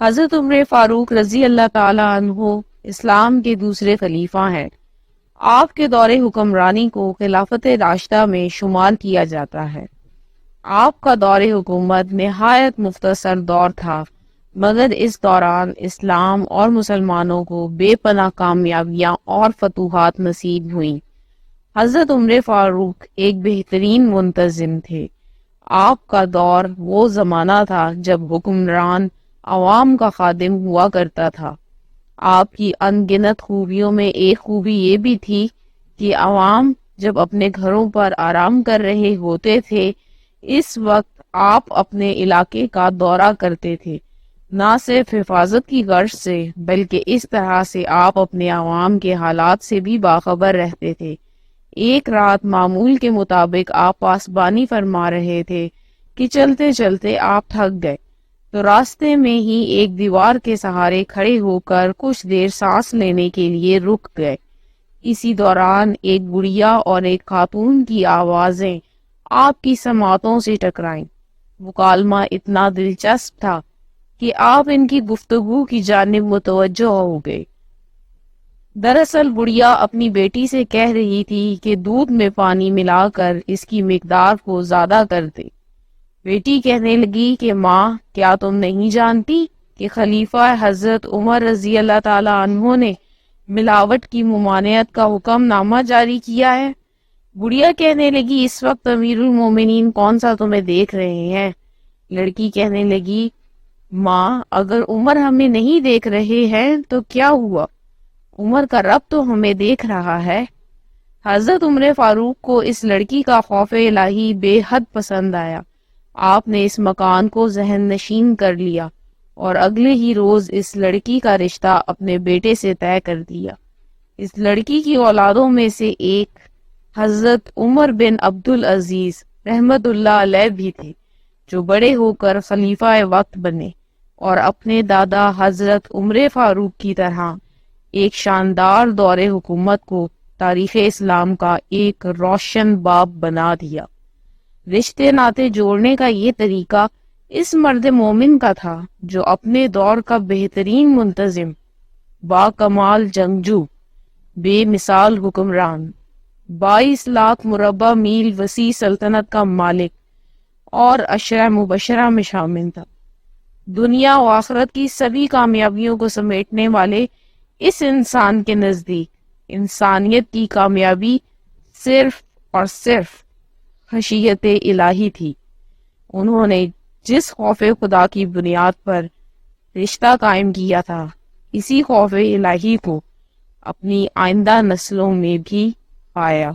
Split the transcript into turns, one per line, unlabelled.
حضرت عمر فاروق رضی اللہ تعالی عنہ اسلام کے دوسرے خلیفہ ہیں۔ آپ کے دور حکمرانی کو خلافت راشدہ میں شمار کیا جاتا ہے۔ آپ کا دور حکومت نہایت مختصر دور تھا، مگر اس دوران اسلام اور مسلمانوں کو بے پناہ کامیابیاں اور فتوحات نصیب ہوئیں۔ حضرت عمر فاروق ایک بہترین منتظم تھے۔ آپ کا دور وہ زمانہ تھا جب حکمران عوام کا خادم ہوا کرتا تھا۔ آپ کی ان گنت خوبیوں میں ایک خوبی یہ بھی تھی کہ عوام جب اپنے گھروں پر آرام کر رہے ہوتے تھے، اس وقت آپ اپنے علاقے کا دورہ کرتے تھے، نہ صرف حفاظت کی غرض سے بلکہ اس طرح سے آپ اپنے عوام کے حالات سے بھی باخبر رہتے تھے۔ ایک رات معمول کے مطابق آپ پاسبانی فرما رہے تھے کہ چلتے چلتے آپ تھک گئے، تو راستے میں ہی ایک دیوار کے سہارے کھڑے ہو کر کچھ دیر سانس لینے کے لیے رک گئے۔ اسی دوران ایک گڑیا اور ایک خاتون کی آوازیں آپ کی سماعتوں سے ٹکرائیں۔ مکالمہ اتنا دلچسپ تھا کہ آپ ان کی گفتگو کی جانب متوجہ ہو گئے۔ دراصل گڑیا اپنی بیٹی سے کہہ رہی تھی کہ دودھ میں پانی ملا کر اس کی مقدار کو زیادہ کر دے۔ بیٹی کہنے لگی کہ ماں، کیا تم نہیں جانتی کہ خلیفہ حضرت عمر رضی اللہ تعالی عنہ نے ملاوٹ کی ممانعت کا حکم نامہ جاری کیا ہے؟ گڑیا کہنے لگی، اس وقت امیر المومنین کون سا تمہیں دیکھ رہے ہیں؟ لڑکی کہنے لگی، ماں، اگر عمر ہمیں نہیں دیکھ رہے ہیں تو کیا ہوا؟ عمر کا رب تو ہمیں دیکھ رہا ہے۔ حضرت عمر فاروق کو اس لڑکی کا خوف الہی بے حد پسند آیا۔ آپ نے اس مکان کو ذہن نشین کر لیا اور اگلے ہی روز اس لڑکی کا رشتہ اپنے بیٹے سے طے کر دیا۔ اس لڑکی کی اولادوں میں سے ایک حضرت عمر بن عبدالعزیز رحمت اللہ علیہ بھی تھے، جو بڑے ہو کر خلیفہ وقت بنے اور اپنے دادا حضرت عمر فاروق کی طرح ایک شاندار دور حکومت کو تاریخ اسلام کا ایک روشن باب بنا دیا۔ رشتے ناطے جوڑنے کا یہ طریقہ اس مرد مومن کا تھا جو اپنے دور کا بہترین منتظم، با کمال جنگجو، بے مثال حکمران، 22 لاکھ مربع میل وسیع سلطنت کا مالک اور عشرہ مبشرہ میں شامل تھا۔ دنیا و آخرت کی سبھی کامیابیوں کو سمیٹنے والے اس انسان کے نزدیک انسانیت کی کامیابی صرف اور صرف خشیت الہی تھی۔ انہوں نے جس خوف خدا کی بنیاد پر رشتہ قائم کیا تھا، اسی خوف الہی کو اپنی آئندہ نسلوں میں بھی پایا۔